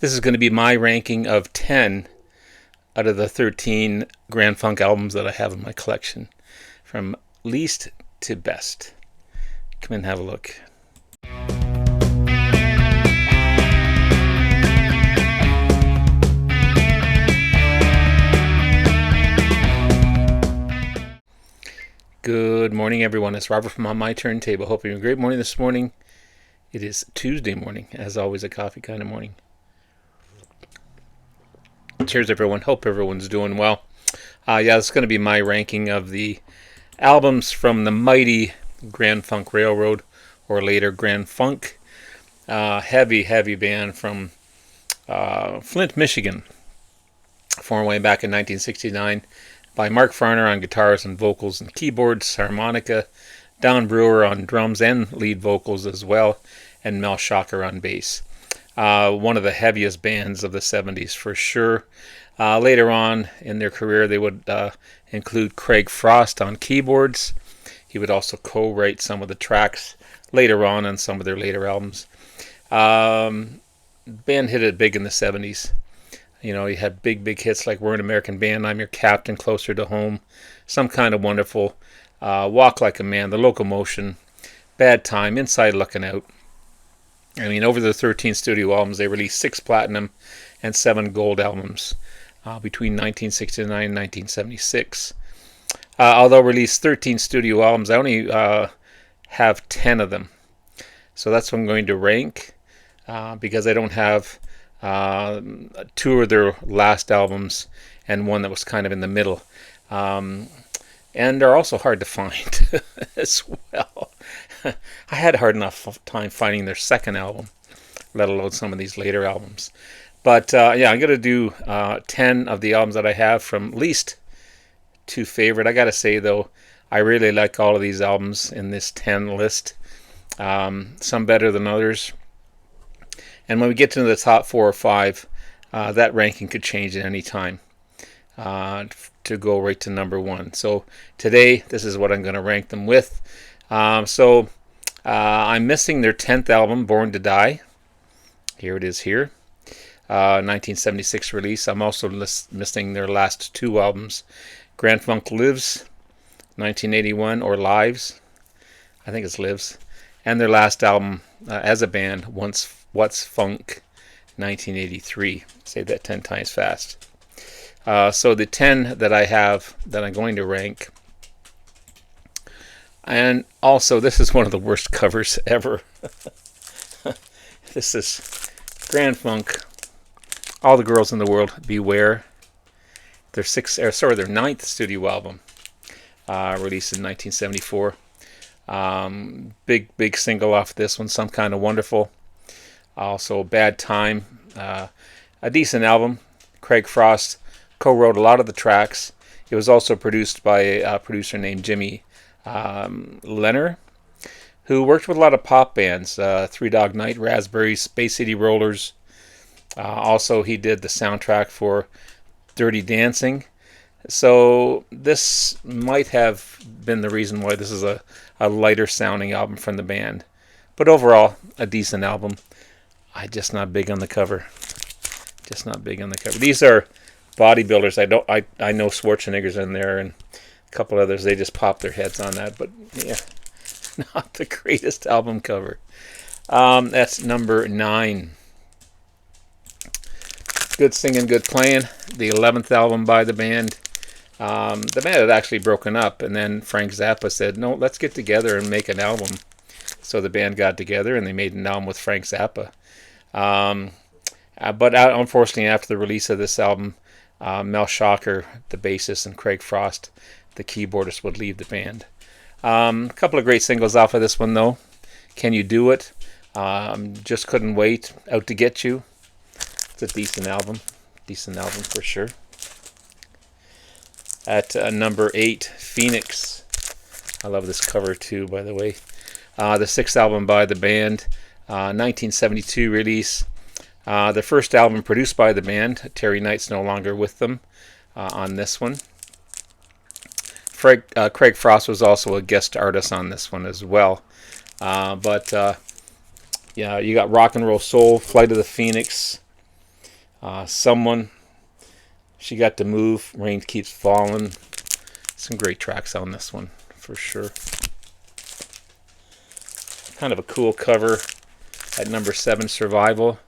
This is going to be my ranking of 10 out of the 13 Grand Funk albums that I have in my collection, from least to best. Come in and have a look. Good morning, everyone. It's Robert from On My Turntable. Hope you're having a great morning this morning. It is Tuesday morning, as always, a coffee kind of morning. Cheers, everyone. Hope everyone's doing well. It's going to be my ranking of the albums from the mighty Grand Funk Railroad, or later Grand Funk. Heavy band from Flint, Michigan, formed way back in 1969 by Mark Farner on guitars and vocals and keyboards, harmonica, Brewer on drums and lead vocals as well, and Mel Schacher on bass. One of the heaviest bands of the 70s for sure. Later on in their career, they would include Craig Frost on keyboards. He would also co-write some of the tracks later on some of their later albums. Band hit it big in the 70s. You know, you had big hits like We're an American Band, I'm Your Captain, Closer to Home, Some Kind of Wonderful, Walk Like a Man, The Locomotion, Bad Time, Inside Looking Out. I mean, over the 13 studio albums, they released 6 platinum and 7 gold albums between 1969 and 1976. Although released 13 studio albums, I only have 10 of them. So that's what I'm going to rank because I don't have 2 of their last albums and one that was kind of in the middle. And they're also hard to find as well. I had a hard enough time finding their second album, let alone some of these later albums. But I'm going to do 10 of the albums that I have from least to favorite. I got to say, though, I really like all of these albums in this 10 list. Some better than others. And when we get to the top 4 or 5, that ranking could change at any time to go right to number 1. So today, this is what I'm going to rank them with. I'm missing their 10th album, Born to Die. Here it is here. 1976 release. I'm also missing their last 2 albums, Grand Funk Lives, 1981, or Lives. I think it's Lives. And their last album as a band, What's Funk, 1983. Say that 10 times fast. So the 10 that I have that I'm going to rank. And also, this is one of the worst covers ever. This is Grand Funk, All the Girls in the World, Beware. Their 9th studio album, released in 1974. Big single off this one, Some Kind of Wonderful. Also, Bad Time, a decent album. Craig Frost co-wrote a lot of the tracks. It was also produced by a producer named Jimmy Lenner, who worked with a lot of pop bands, Three Dog Night, Raspberries, Space City Rollers. Also, he did the soundtrack for Dirty Dancing. So this might have been the reason why this is a lighter sounding album from the band. But overall, a decent album. I'm just not big on the cover. These are bodybuilders. I know Schwarzenegger's in there and a couple others. They just pop their heads on that. But yeah, not the greatest album cover. That's number 9. Good singing, good playing. The 11th album by the band. The band had actually broken up, and then Frank Zappa said, "No, let's get together and make an album." So the band got together and they made an album with Frank Zappa. But unfortunately, after the release of this album, Mel Schacher, the bassist, and Craig Frost, the keyboardist, would leave the band. A couple of great singles off of this one, though. Can You Do It? Just Couldn't Wait. Out to Get You. It's a decent album for sure. At number 8, Phoenix. I love this cover too, by the way. The 6th album by the band, 1972 release. The first album produced by the band. Terry Knight's no longer with them on this one. Craig Frost was also a guest artist on this one as well. You got Rock and Roll Soul, Flight of the Phoenix, Someone, She Got to Move, Rain Keeps Falling. Some great tracks on this one, for sure. Kind of a cool cover at number 7, Survival.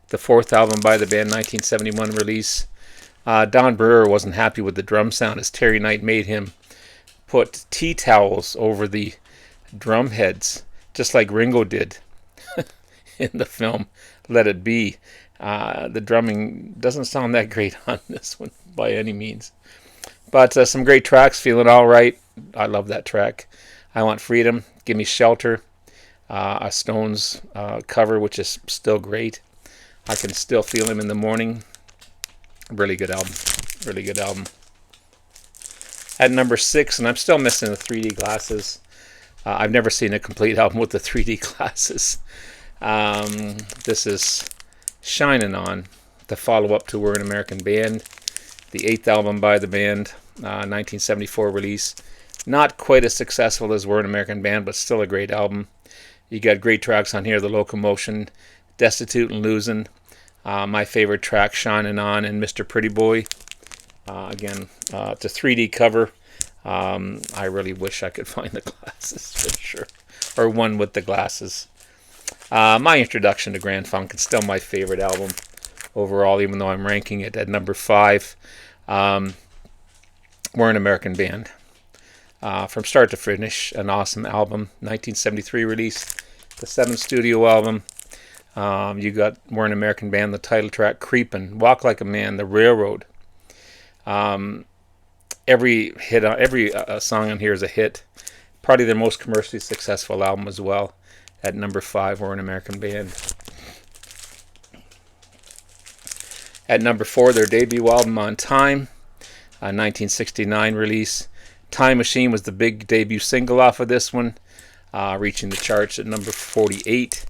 The 4th album by the band, 1971 release. Don Brewer wasn't happy with the drum sound as Terry Knight made him put tea towels over the drum heads, just like Ringo did in the film Let It Be. The drumming doesn't sound that great on this one by any means. But some great tracks, Feeling Alright. I love that track. I Want Freedom, Give Me Shelter. A Stones cover, which is still great. I Can Still Feel Him in the Morning. Really good album. Really good album. At number 6, and I'm still missing the 3D glasses. I've never seen a complete album with the 3D glasses. This is Shining On, the follow-up to We're an American Band. The 8th album by the band, 1974 release. Not quite as successful as We're an American Band, but still a great album. You got great tracks on here, The Locomotion, Destitute and Losing. My favorite track, Shining On, and Mr. Pretty Boy. Again, it's a 3D cover. I really wish I could find the glasses for sure, or one with the glasses. My introduction to Grand Funk, it's still my favorite album overall, even though I'm ranking it at number 5. We're an American Band. From start to finish, an awesome album. 1973 release, the 7th studio album. You got We're an American Band, the title track, Creepin', Walk Like a Man, The Railroad. Every song on here is a hit. Probably their most commercially successful album as well. At number 5, We're an American Band. At number 4, their debut album, On Time, 1969 release. Time Machine was the big debut single off of this one, reaching the charts at number 48.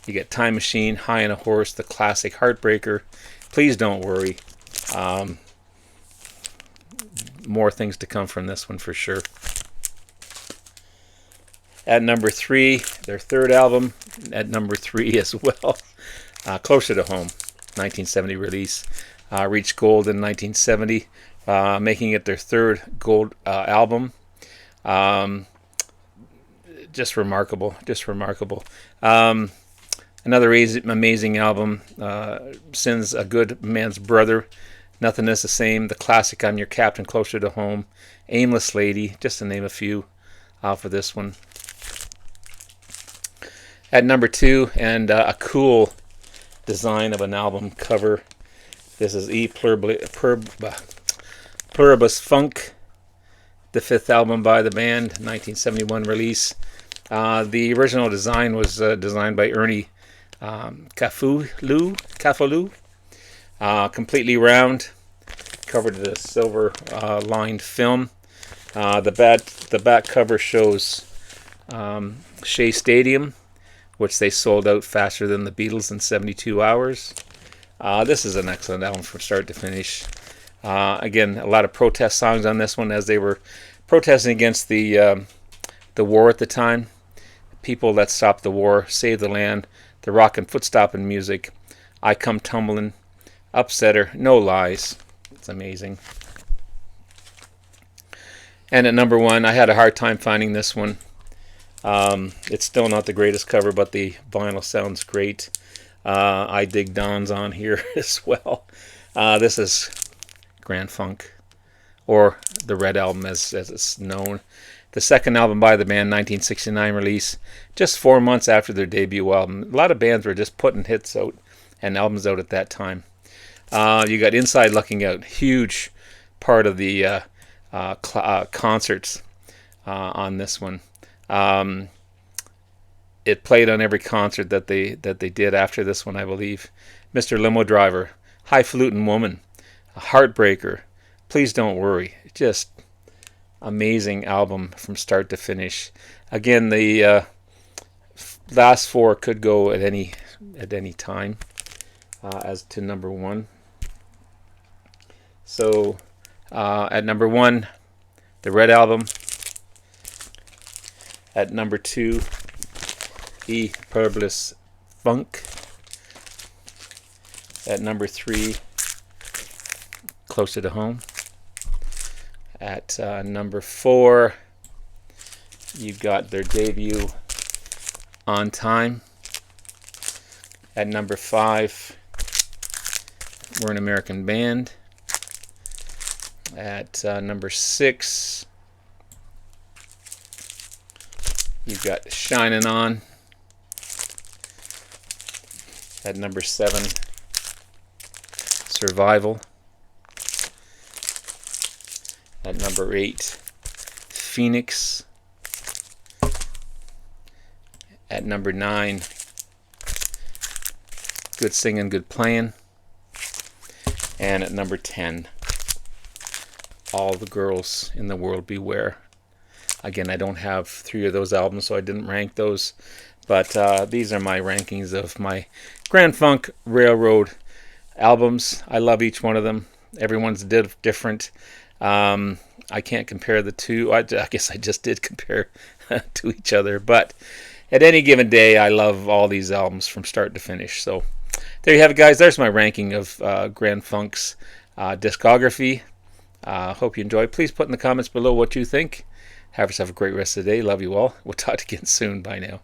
You get Time Machine, High on a Horse, the classic Heartbreaker, Please Don't Worry. More things to come from this one for sure. At number 3, their 3rd album, at number 3 as well, Closer to Home, 1970 release. Reached gold in 1970, making it their 3rd gold album. Just remarkable, just remarkable. Another amazing album, Sin's a Good Man's Brother, Nothing Is the Same, the classic I'm Your Captain, Closer to Home, Aimless Lady, just to name a few for this one. At number 2, and a cool design of an album cover. This is E Pluribus Funk, the 5th album by the band, 1971 release. The original design was designed by Ernie Cafoulou. Completely round, covered in a silver lined film. The back cover shows Shea Stadium, which they sold out faster than the Beatles in 72 hours. This is an excellent album from start to finish. Again, a lot of protest songs on this one, as they were protesting against the war at the time. People That Stop the War, Save the Land, the rock and foot-stopping music, I Come Tumbling, Upsetter, No Lies. It's amazing. And at number 1, I had a hard time finding this one. It's still not the greatest cover, but the vinyl sounds great. I dig Don's on here as well. This is Grand Funk, or the Red Album as it's known. The 2nd album by the band, 1969 release, just 4 months after their debut album. A lot of bands were just putting hits out and albums out at that time. You got Inside Looking Out, huge part of the concerts on this one. It played on every concert that they did after this one, I believe. Mr. Limo Driver, Highfalutin Woman, a Heartbreaker, Please Don't Worry. Just amazing album from start to finish. Again, the last 4 could go at any time as to number 1. So at number 1, the Red Album. At number 2, E Pluribus Funk. At number 3, Closer to Home. At number 4, you've got their debut, On Time. At number 5, We're an American Band. At number 6, you've got Shining On. At number 7, Survival. At number 8, Phoenix. At number 9, Good Singing, Good Playing. And at number 10, All the Girls in the World Beware. Again, I don't have 3 of those albums, so I didn't rank those. But these are my rankings of my Grand Funk Railroad albums. I love each one of them. Everyone's different. I can't compare the two. I guess I just did compare to each other. But at any given day, I love all these albums from start to finish. So there you have it, guys. There's my ranking of Grand Funk's discography. Hope you enjoy. Please put in the comments below what you think. Have yourself a great rest of the day. Love you all. We'll talk again soon. Bye now.